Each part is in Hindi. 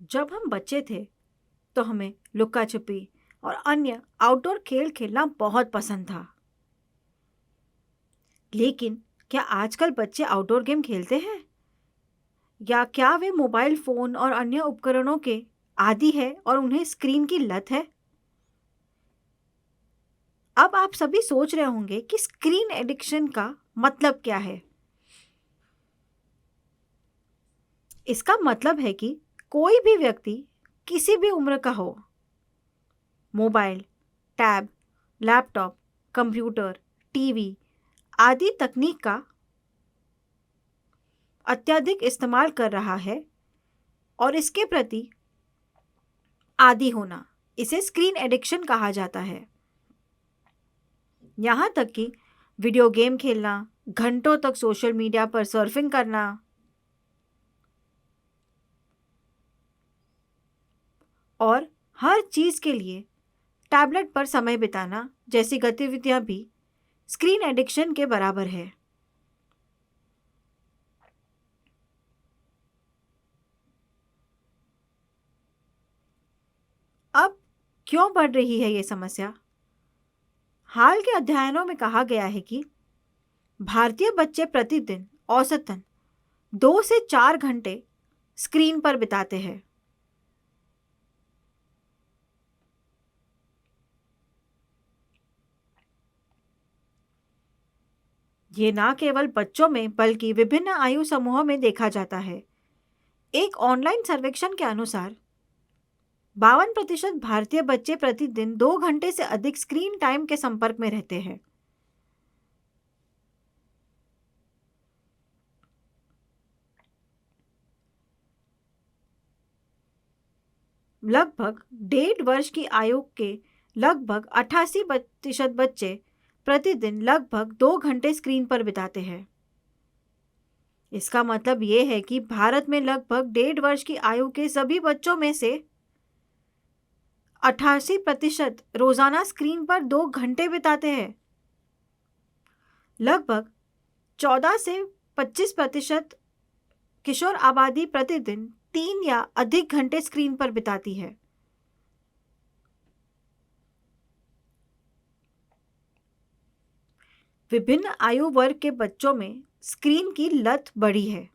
जब हम बच्चे थे तो हमें लुक्का छुपी और अन्य आउटडोर खेल खेलना बहुत पसंद था। लेकिन क्या आजकल बच्चे आउटडोर गेम खेलते हैं या क्या वे मोबाइल फोन और अन्य उपकरणों के आदी है और उन्हें स्क्रीन की लत है? अब आप सभी सोच रहे होंगे कि स्क्रीन एडिक्शन का मतलब क्या है। इसका मतलब है कि कोई भी व्यक्ति किसी भी उम्र का हो, mobile, tab, laptop, computer, TV आदि तकनीक का अत्यधिक इस्तेमाल कर रहा है और इसके प्रति आदी होना, इसे स्क्रीन एडिक्शन कहा जाता है। यहाँ तक कि वीडियो गेम खेलना, घंटों तक सोशल मीडिया पर सर्फिंग करना और हर चीज के लिए टैबलेट पर समय बिताना जैसी गतिविधियां भी स्क्रीन एडिक्शन के बराबर है। अब क्यों बढ़ रही है ये समस्या? हाल के अध्ययनों में कहा गया है कि भारतीय बच्चे प्रतिदिन औसतन 2 से 4 घंटे स्क्रीन पर बिताते हैं। ये ना केवल बच्चों में बल्कि विभिन्न आयु समूहों में देखा जाता है। एक ऑनलाइन सर्वेक्षण के अनुसार 52% भारतीय बच्चे प्रतिदिन 2 घंटे से अधिक स्क्रीन टाइम के संपर्क में रहते हैं। लगभग 1.5 वर्ष की आयु के लगभग 88% बच्चे प्रतिदिन लगभग 2 घंटे स्क्रीन पर बिताते हैं। इसका मतलब ये है कि भारत में लगभग 1.5 वर्ष की आयु के सभी बच्चों में से 88% रोजाना स्क्रीन पर 2 घंटे बिताते हैं। लगभग 14 से 25% किशोर आबादी प्रतिदिन 3 या अधिक घंटे स्क्रीन पर बिताती है। विभिन्न आयु वर्ग के बच्चों में स्क्रीन की लत बढ़ी है।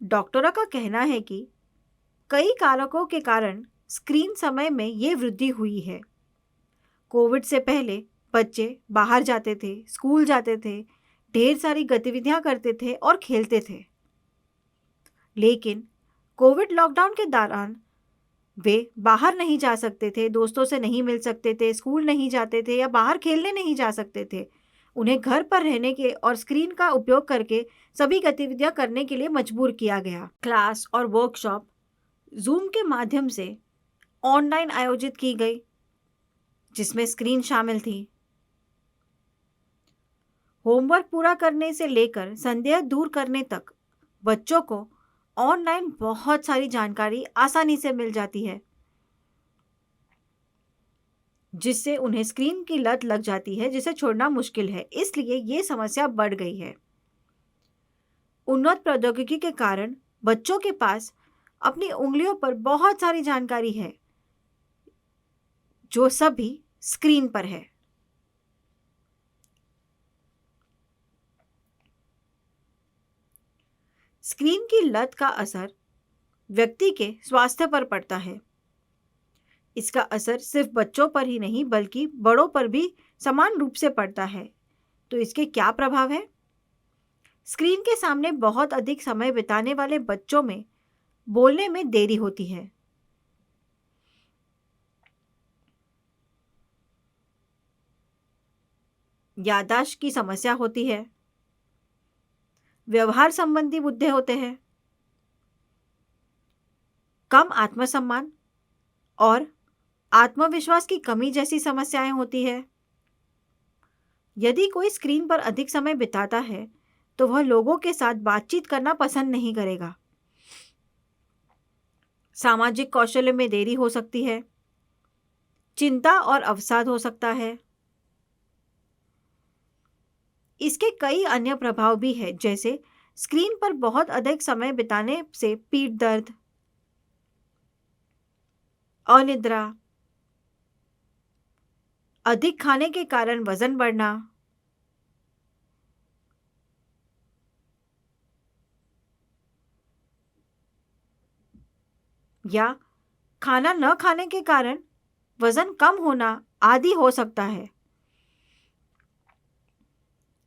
डॉक्टरों का कहना है कि कई कारकों के कारण स्क्रीन समय में ये वृद्धि हुई है। कोविड से पहले बच्चे बाहर जाते थे, स्कूल जाते थे, ढेर सारी गतिविधियां करते थे और खेलते थे। लेकिन कोविड लॉकडाउन के दौरान वे बाहर नहीं जा सकते थे, दोस्तों से नहीं मिल सकते थे, स्कूल नहीं जाते थे या बाहर खेलने नहीं जा सकते थे। उन्हें घर पर रहने के और स्क्रीन का उपयोग करके सभी गतिविधियां करने के लिए मजबूर किया गया। क्लास और वर्कशॉप जूम के माध्यम से ऑनलाइन आयोजित की गई, जिसमें स्क्रीन शामिल थी। होमवर्क पूरा करने से लेकर संदेह दूर करने तक बच्चों को ऑनलाइन बहुत सारी जानकारी आसानी से मिल जाती है, जिससे उन्हें स्क्रीन की लत लग जाती है, जिसे छोड़ना मुश्किल है। इसलिए ये समस्या बढ़ गई है। उन्नत प्रौद्योगिकी के कारण बच्चों के पास अपनी उंगलियों पर बहुत सारी जानकारी है, जो सभी स्क्रीन पर है। स्क्रीन की लत का असर व्यक्ति के स्वास्थ्य पर पड़ता है। इसका असर सिर्फ बच्चों पर ही नहीं बल्कि बड़ों पर भी समान रूप से पड़ता है। तो इसके क्या प्रभाव है? स्क्रीन के सामने बहुत अधिक समय बिताने वाले बच्चों में बोलने में देरी होती है, याददाश्त की समस्या होती है, व्यवहार संबंधी मुद्दे होते हैं, कम आत्मसम्मान और आत्मविश्वास की कमी जैसी समस्याएं होती है। यदि कोई स्क्रीन पर अधिक समय बिताता है तो वह लोगों के साथ बातचीत करना पसंद नहीं करेगा। सामाजिक कौशल्य में देरी हो सकती है, चिंता और अवसाद हो सकता है। इसके कई अन्य प्रभाव भी हैं, जैसे स्क्रीन पर बहुत अधिक समय बिताने से पीठ दर्द, अनिद्रा, अधिक खाने के कारण वजन बढ़ना, या खाना न खाने के कारण वजन कम होना आदि हो सकता है।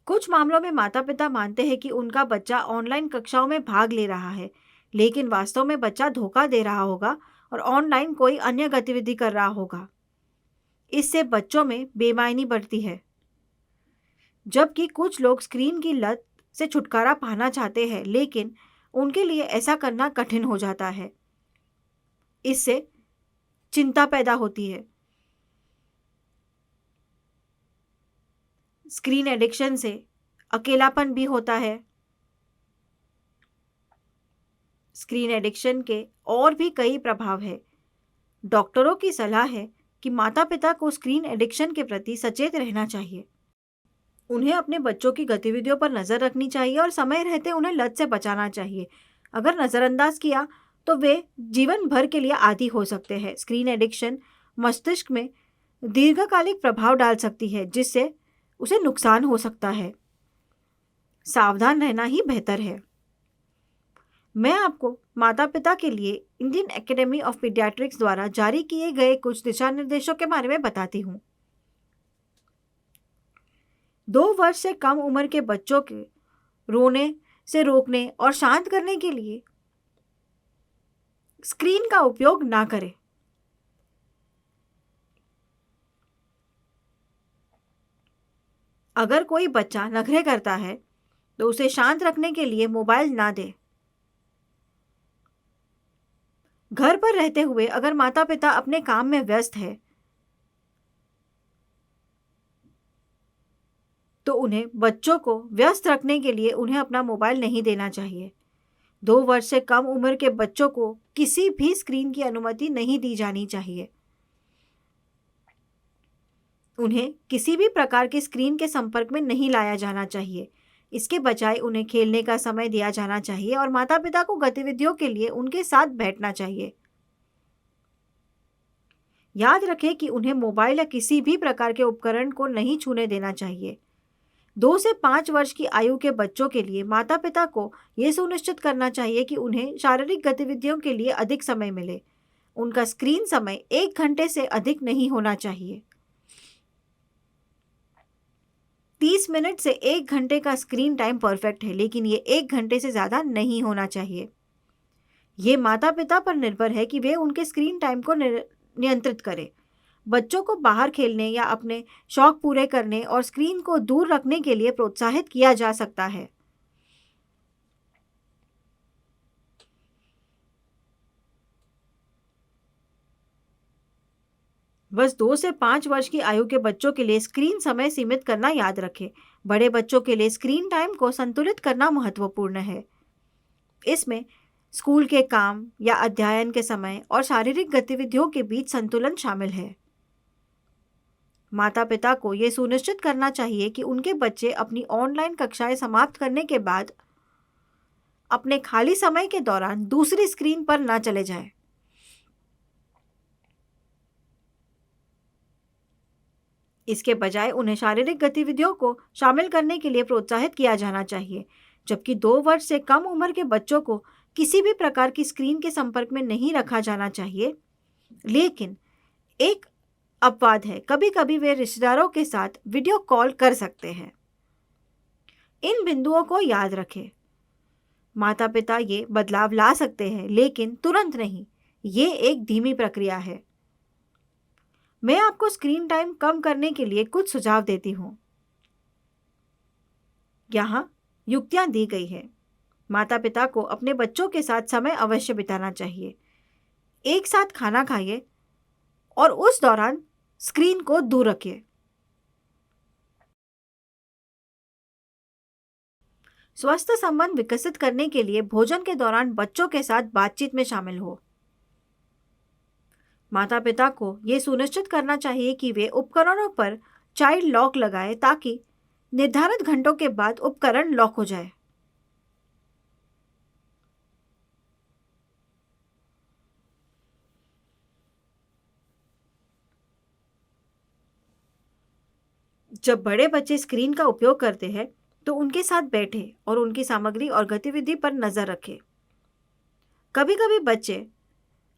कुछ मामलों में माता-पिता मानते हैं कि उनका बच्चा ऑनलाइन कक्षाओं में भाग ले रहा है, लेकिन वास्तव में बच्चा धोखा दे रहा होगा और ऑनलाइन कोई अन्य गतिविधि कर रहा होगा। इससे बच्चों में बेमायनी बढ़ती है। जबकि कुछ लोग स्क्रीन की लत से छुटकारा पाना चाहते हैं, लेकिन उनके लिए ऐसा करना कठिन हो जाता है। इससे चिंता पैदा होती है। स्क्रीन एडिक्शन से अकेलापन भी होता है। स्क्रीन एडिक्शन के और भी कई प्रभाव है। डॉक्टरों की सलाह है कि माता-पिता को स्क्रीन एडिक्शन के प्रति सचेत रहना चाहिए। उन्हें अपने बच्चों की गतिविधियों पर नजर रखनी चाहिए और समय रहते उन्हें लत से बचाना चाहिए। अगर नजरअंदाज किया तो वे जीवन भर के लिए आदी हो सकते हैं। स्क्रीन एडिक्शन मस्तिष्क में दीर्घकालिक प्रभाव डाल सकती है, जिससे उसे नुकसान हो सकता है। सावधान रहना ही बेहतर है। मैं आपको माता-पिता के लिए इंडियन एकेडमी ऑफ पीडियाट्रिक्स द्वारा जारी किए गए कुछ दिशा निर्देशों के बारे में बताती हूँ। 2 वर्ष से कम उम्र के बच्चों के रोने से रोकने और शांत करने के लिए स्क्रीन का उपयोग ना करें। अगर कोई बच्चा नखरे करता है तो उसे शांत रखने के लिए मोबाइल ना दें। घर पर रहते हुए अगर माता-पिता अपने काम में व्यस्त है तो उन्हें बच्चों को व्यस्त रखने के लिए उन्हें अपना मोबाइल नहीं देना चाहिए। 2 वर्ष से कम उम्र के बच्चों को किसी भी स्क्रीन की अनुमति नहीं दी जानी चाहिए। उन्हें किसी भी प्रकार के स्क्रीन के संपर्क में नहीं लाया जाना चाहिए। इसके बजाय उन्हें खेलने का समय दिया जाना चाहिए और माता-पिता को गतिविधियों के लिए उनके साथ बैठना चाहिए। याद रखें कि उन्हें मोबाइल या किसी भी प्रकार के उपकरण को नहीं छूने देना चाहिए। 2 से 5 वर्ष की आयु के बच्चों के लिए माता-पिता को यह सुनिश्चित करना चाहिए कि उन्हें शारीरिक गतिविधियों के लिए अधिक समय मिले। उनका स्क्रीन समय 1 घंटे से अधिक नहीं होना चाहिए। 30 मिनट से 1 घंटे का स्क्रीन टाइम परफेक्ट है, लेकिन ये 1 घंटे से ज़्यादा नहीं होना चाहिए। ये माता-पिता पर निर्भर है कि वे उनके स्क्रीन टाइम को नियंत्रित करें। बच्चों को बाहर खेलने या अपने शौक पूरे करने और स्क्रीन को दूर रखने के लिए प्रोत्साहित किया जा सकता है। बस 2 से 5 वर्ष की आयु के बच्चों के लिए स्क्रीन समय सीमित करना याद रखें। बड़े बच्चों के लिए स्क्रीन टाइम को संतुलित करना महत्वपूर्ण है। इसमें स्कूल के काम या अध्ययन के समय और शारीरिक गतिविधियों के बीच संतुलन शामिल है। माता-पिता को यह सुनिश्चित करना चाहिए कि उनके बच्चे अपनी ऑनलाइन कक्षाएं समाप्त करने के बाद अपने खाली समय के दौरान दूसरी स्क्रीन पर न चले जाएं। इसके बजाय उन्हें शारीरिक गतिविधियों को शामिल करने के लिए प्रोत्साहित किया जाना चाहिए। जबकि 2 वर्ष से कम उम्र के बच्चों को किसी भी प्रकार की स्क्रीन के संपर्क में नहीं रखा जाना चाहिए। लेकिन एक अपवाद है, कभी-कभी वे रिश्तेदारों के साथ वीडियो कॉल कर सकते हैं। इन बिंदुओं को याद रखें। माता-पिता ये बदलाव ला सकते हैं, लेकिन तुरंत नहीं। ये एक धीमी प्रक्रिया है। मैं आपको स्क्रीन टाइम कम करने के लिए कुछ सुझाव देती हूँ। यहाँ युक्तियाँ दी गई हैं। माता-पिता को अपने बच्चों के साथ समय अवश्य बिताना चाहिए। एक साथ खाना खाइए और उस दौरान स्क्रीन को दूर रखिए। स्वस्थ संबंध विकसित करने के लिए भोजन के दौरान बच्चों के साथ बातचीत में शामिल हो। माता-पिता को यह सुनिश्चित करना चाहिए कि वे उपकरणों पर चाइल्ड लॉक लगाएं ताकि निर्धारित घंटों के बाद उपकरण लॉक हो जाए। जब बड़े बच्चे स्क्रीन का उपयोग करते हैं तो उनके साथ बैठे और उनकी सामग्री और गतिविधि पर नजर रखें। कभी कभी बच्चे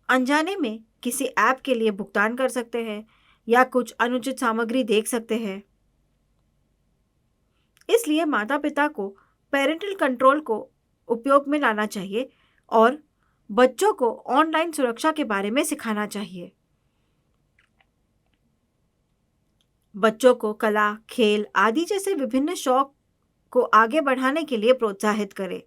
अनजाने में किसी ऐप के लिए भुगतान कर सकते हैं या कुछ अनुचित सामग्री देख सकते हैं। इसलिए माता पिता को पेरेंटल कंट्रोल को उपयोग में लाना चाहिए और बच्चों को ऑनलाइन सुरक्षा के बारे में सिखाना चाहिए। बच्चों को कला, खेल आदि जैसे विभिन्न शौक को आगे बढ़ाने के लिए प्रोत्साहित करें।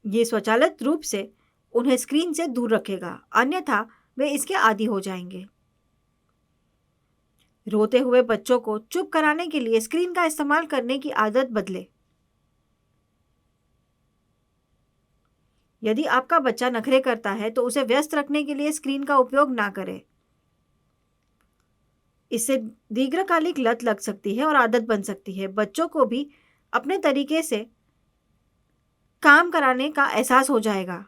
ये स्वचालित रूप से उन्हें स्क्रीन से दूर रखेगा, अन्यथा वे इसके आदी हो जाएंगे। रोते हुए बच्चों को चुप कराने के लिए स्क्रीन का इस्तेमाल करने की आदत बदले। यदि आपका बच्चा नखरे करता है तो उसे व्यस्त रखने के लिए स्क्रीन का उपयोग ना करें। इससे दीर्घकालिक लत लग सकती है और आदत बन सकती है। बच्चों को भी अपने तरीके से काम कराने का एहसास हो जाएगा।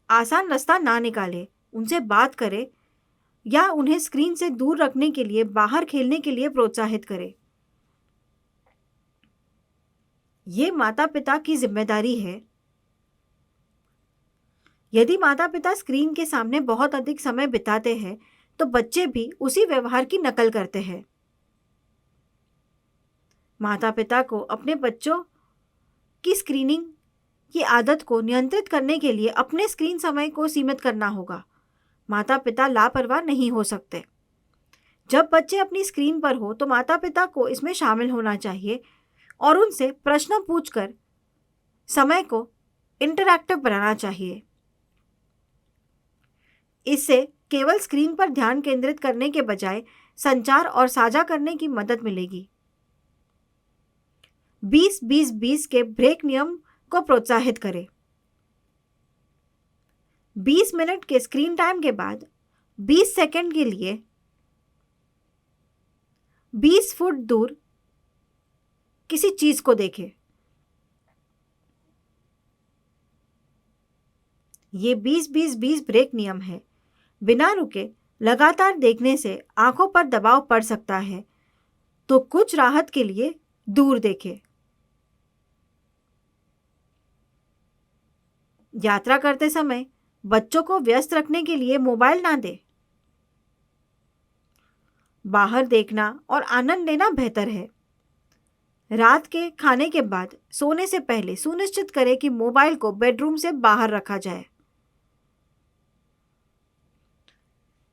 आसान रास्ता ना निकालें, उनसे बात करें या उन्हें स्क्रीन से दूर रखने के लिए बाहर खेलने के लिए प्रोत्साहित करें। ये माता पिता की जिम्मेदारी है। यदि माता पिता स्क्रीन के सामने बहुत अधिक समय बिताते हैं तो बच्चे भी उसी व्यवहार की नकल करते हैं। माता पिता को अपने बच्चों की स्क्रीनिंग की आदत को नियंत्रित करने के लिए अपने स्क्रीन समय को सीमित करना होगा। माता पिता लापरवाह नहीं हो सकते। जब बच्चे अपनी स्क्रीन पर हो तो माता पिता को इसमें शामिल होना चाहिए और उनसे प्रश्न पूछकर समय को इंटरैक्टिव बनाना चाहिए। इससे केवल स्क्रीन पर ध्यान केंद्रित करने के बजाय संचार और साझा करने की मदद मिलेगी। 20-20-20 के ब्रेक नियम को प्रोत्साहित करें। 20 मिनट के स्क्रीन टाइम के बाद 20 सेकंड के लिए 20 फुट दूर किसी चीज को देखें। ये 20-20-20 ब्रेक नियम है। बिना रुके लगातार देखने से आंखों पर दबाव पड़ सकता है, तो कुछ राहत के लिए दूर देखें। यात्रा करते समय बच्चों को व्यस्त रखने के लिए मोबाइल ना दें। बाहर देखना और आनंद लेना बेहतर है। रात के खाने के बाद सोने से पहले सुनिश्चित करें कि मोबाइल को बेडरूम से बाहर रखा जाए।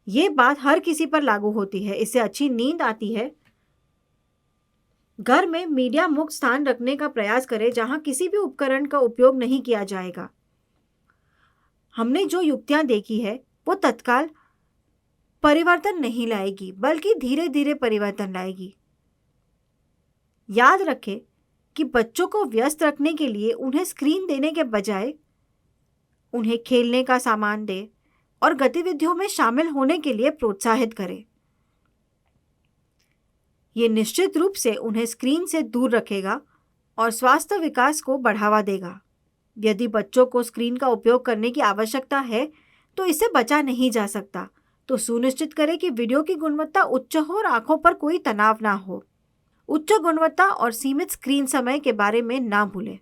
ये बात हर किसी पर लागू होती है। इससे अच्छी नींद आती है। घर में मीडिया मुक्त स्थान रखने का प्रयास करें जहां किसी भी उपकरण का उपयोग नहीं किया जाएगा। हमने जो युक्तियां देखी है वो तत्काल परिवर्तन नहीं लाएगी, बल्कि धीरे धीरे परिवर्तन लाएगी। याद रखें कि बच्चों को व्यस्त रखने के लिए उन्हें स्क्रीन देने के बजाय उन्हें खेलने का सामान दें और गतिविधियों में शामिल होने के लिए प्रोत्साहित करें। ये निश्चित रूप से उन्हें स्क्रीन से दूर रखेगा और स्वास्थ्य विकास को बढ़ावा देगा। यदि बच्चों को स्क्रीन का उपयोग करने की आवश्यकता है तो इससे बचा नहीं जा सकता, तो सुनिश्चित करें कि वीडियो की गुणवत्ता उच्च हो और आंखों पर कोई तनाव ना हो। उच्च गुणवत्ता और सीमित स्क्रीन समय के बारे में ना भूलें।